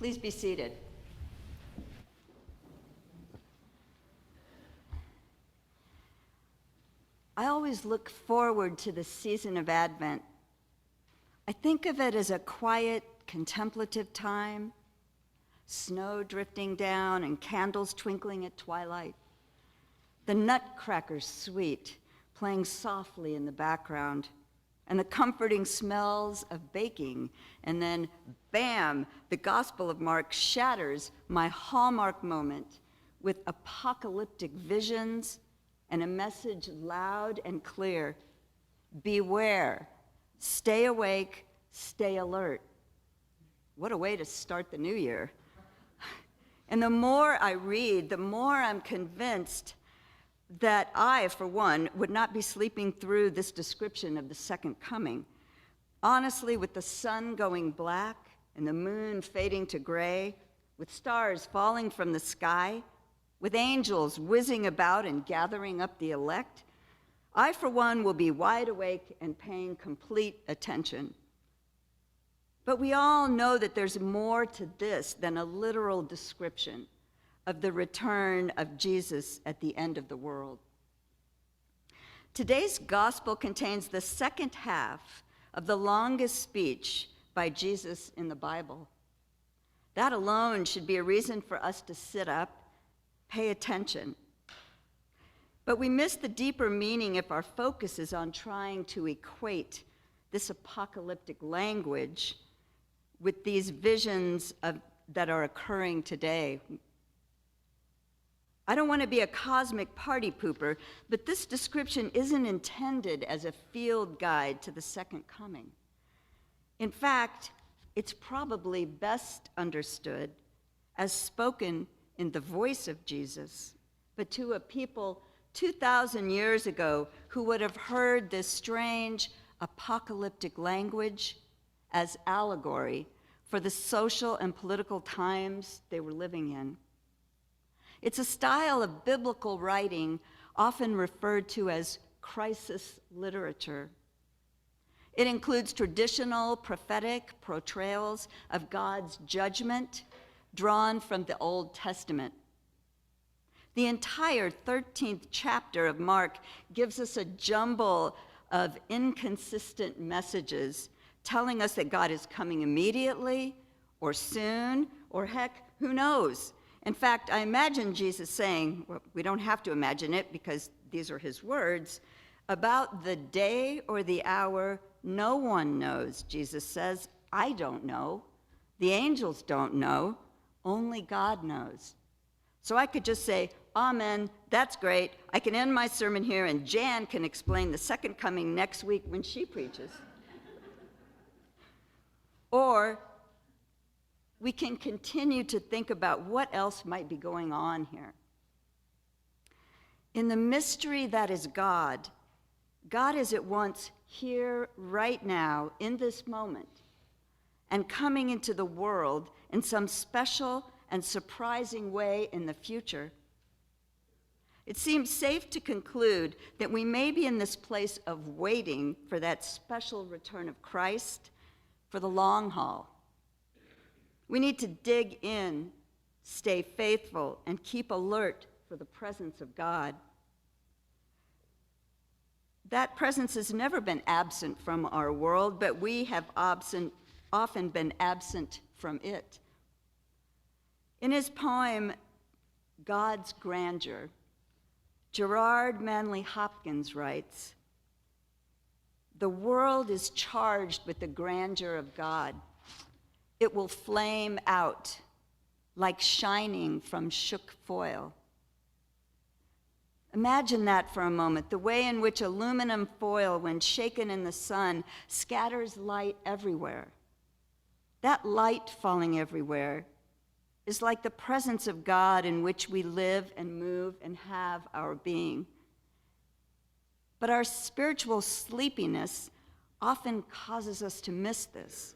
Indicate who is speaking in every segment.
Speaker 1: Please be seated. I always look forward to the season of Advent. I think of it as a quiet, contemplative time, snow drifting down and candles twinkling at twilight, the nutcrackers sweet playing softly in the background, and the comforting smells of baking, and then, bam, the Gospel of Mark shatters my hallmark moment with apocalyptic visions and a message loud and clear: beware, stay awake, stay alert. What a way to start the new year. And the more I read, the more I'm convinced that I, for one, would not be sleeping through this description of the second coming. Honestly, with the sun going black and the moon fading to gray, with stars falling from the sky, with angels whizzing about and gathering up the elect, I, for one, will be wide awake and paying complete attention. But we all know that there's more to this than a literal description of the return of Jesus at the end of the world. Today's gospel contains the second half of the longest speech by Jesus in the Bible. That alone should be a reason for us to sit up, pay attention. But we miss the deeper meaning if our focus is on trying to equate this apocalyptic language with these visions that are occurring today. I don't want to be a cosmic party pooper, but this description isn't intended as a field guide to the second coming. In fact, it's probably best understood as spoken in the voice of Jesus, but to a people 2,000 years ago who would have heard this strange apocalyptic language as allegory for the social and political times they were living in. It's a style of biblical writing often referred to as crisis literature. It includes traditional prophetic portrayals of God's judgment drawn from the Old Testament. The entire 13th chapter of Mark gives us a jumble of inconsistent messages telling us that God is coming immediately or soon, or heck, who knows? In fact, I imagine Jesus saying, well, we don't have to imagine it because these are his words, about the day or the hour, no one knows, Jesus says. I don't know. The angels don't know. Only God knows. So I could just say, amen, that's great. I can end my sermon here and Jan can explain the second coming next week when she preaches. Or we can continue to think about what else might be going on here. In the mystery that is God, God is at once here right now in this moment and coming into the world in some special and surprising way in the future. It seems safe to conclude that we may be in this place of waiting for that special return of Christ for the long haul. We need to dig in, stay faithful, and keep alert for the presence of God. That presence has never been absent from our world, but we have often been absent from it. In his poem, God's Grandeur, Gerard Manley Hopkins writes, "The world is charged with the grandeur of God. It will flame out like shining from shook foil." Imagine that for a moment, the way in which aluminum foil, when shaken in the sun, scatters light everywhere. That light falling everywhere is like the presence of God in which we live and move and have our being. But our spiritual sleepiness often causes us to miss this.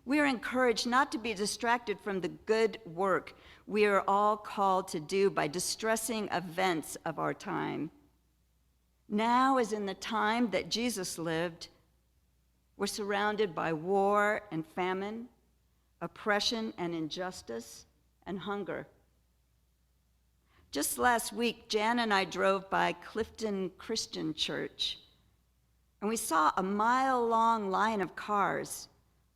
Speaker 1: We are encouraged not to be distracted from the good work we are all called to do by distressing events of our time. Now, as in the time that Jesus lived, we're surrounded by war and famine, oppression and injustice, and hunger. Just last week, Jan and I drove by Clifton Christian Church, and we saw a mile-long line of cars.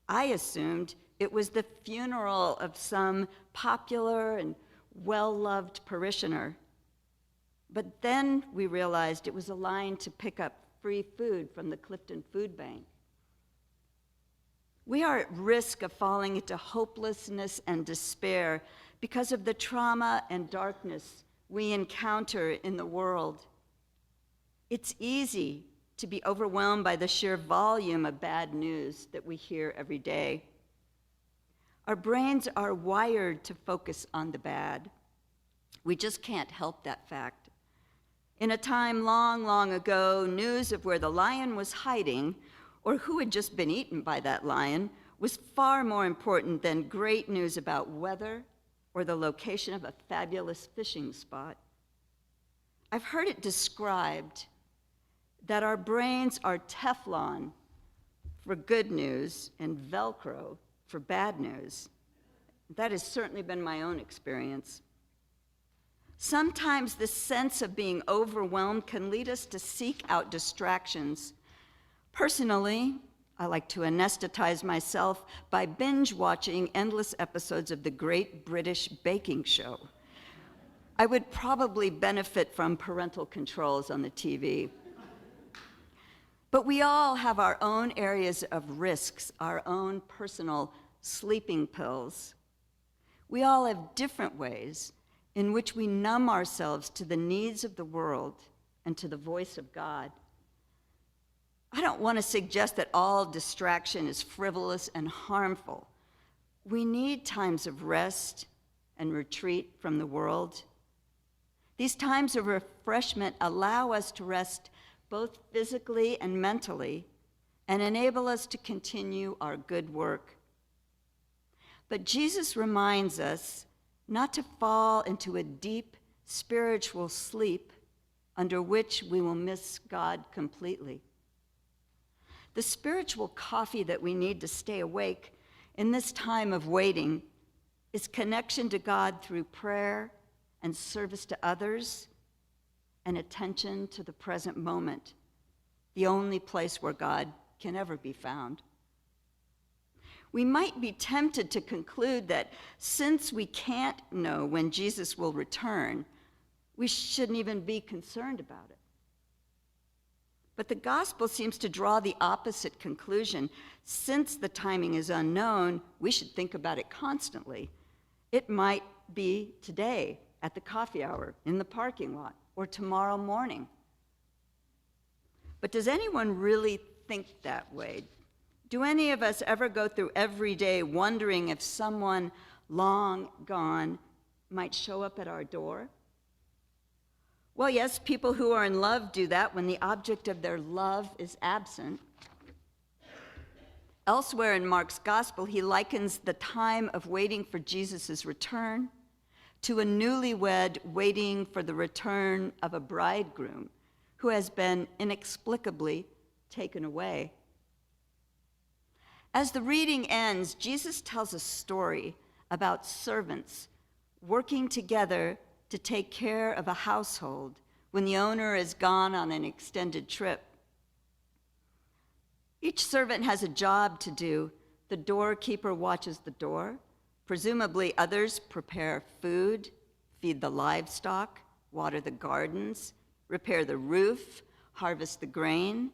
Speaker 1: I assumed it was the funeral of some popular and well-loved parishioner. But then we realized it was a line to pick up free food from the Clifton Food Bank. We are at risk of falling into hopelessness and despair because of the trauma and darkness we encounter in the world. It's easy to be overwhelmed by the sheer volume of bad news that we hear every day. Our brains are wired to focus on the bad. We just can't help that fact. In a time long, long ago, news of where the lion was hiding or who had just been eaten by that lion was far more important than great news about weather or the location of a fabulous fishing spot. I've heard it described that our brains are Teflon for good news and Velcro for bad news. That has certainly been my own experience. Sometimes the sense of being overwhelmed can lead us to seek out distractions. Personally, I like to anesthetize myself by binge watching endless episodes of the Great British Baking Show. I would probably benefit from parental controls on the TV. But we all have our own areas of risks, our own personal sleeping pills. We all have different ways in which we numb ourselves to the needs of the world and to the voice of God. I don't want to suggest that all distraction is frivolous and harmful. We need times of rest and retreat from the world. These times of refreshment allow us to rest both physically and mentally and enable us to continue our good work. But Jesus reminds us not to fall into a deep spiritual sleep under which we will miss God completely. The spiritual coffee that we need to stay awake in this time of waiting is connection to God through prayer and service to others and attention to the present moment, the only place where God can ever be found. We might be tempted to conclude that since we can't know when Jesus will return, we shouldn't even be concerned about it. But the gospel seems to draw the opposite conclusion. Since the timing is unknown, we should think about it constantly. It might be today at the coffee hour, in the parking lot, or tomorrow morning. But does anyone really think that way? Do any of us ever go through every day wondering if someone long gone might show up at our door? Well, yes, people who are in love do that when the object of their love is absent. Elsewhere in Mark's gospel, he likens the time of waiting for Jesus' return to a newlywed waiting for the return of a bridegroom who has been inexplicably taken away. As the reading ends, Jesus tells a story about servants working together to take care of a household when the owner is gone on an extended trip. Each servant has a job to do. The doorkeeper watches the door. Presumably others prepare food, feed the livestock, water the gardens, repair the roof, harvest the grain.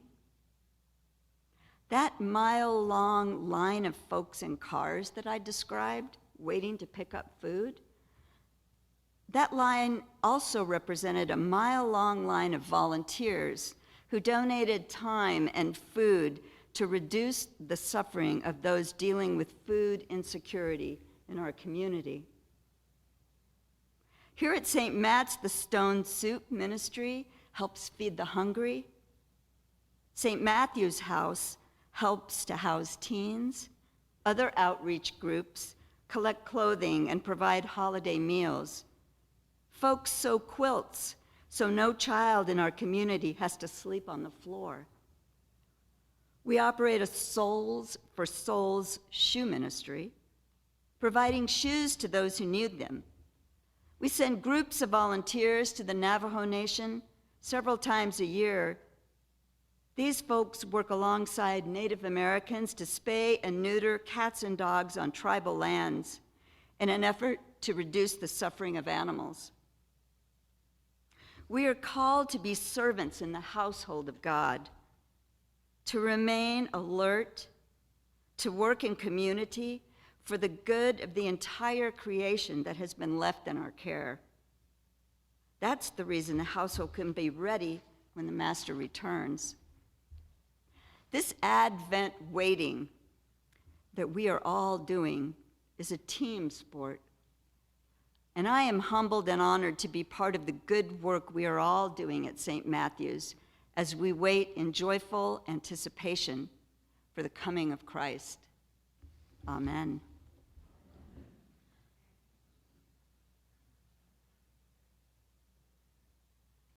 Speaker 1: That mile-long line of folks in cars that I described, waiting to pick up food, that line also represented a mile-long line of volunteers who donated time and food to reduce the suffering of those dealing with food insecurity in our community. Here at St. Matt's, the Stone Soup Ministry helps feed the hungry. St. Matthew's House helps to house teens. Other outreach groups collect clothing and provide holiday meals. Folks sew quilts so no child in our community has to sleep on the floor. We operate a Souls for Souls shoe ministry. providing shoes to those who need them. We send groups of volunteers to the Navajo Nation several times a year. These folks work alongside Native Americans to spay and neuter cats and dogs on tribal lands in an effort to reduce the suffering of animals. We are called to be servants in the household of God, to remain alert, to work in community for the good of the entire creation that has been left in our care. That's the reason the household can be ready when the master returns. This Advent waiting that we are all doing is a team sport. And I am humbled and honored to be part of the good work we are all doing at St. Matthew's as we wait in joyful anticipation for the coming of Christ. Amen.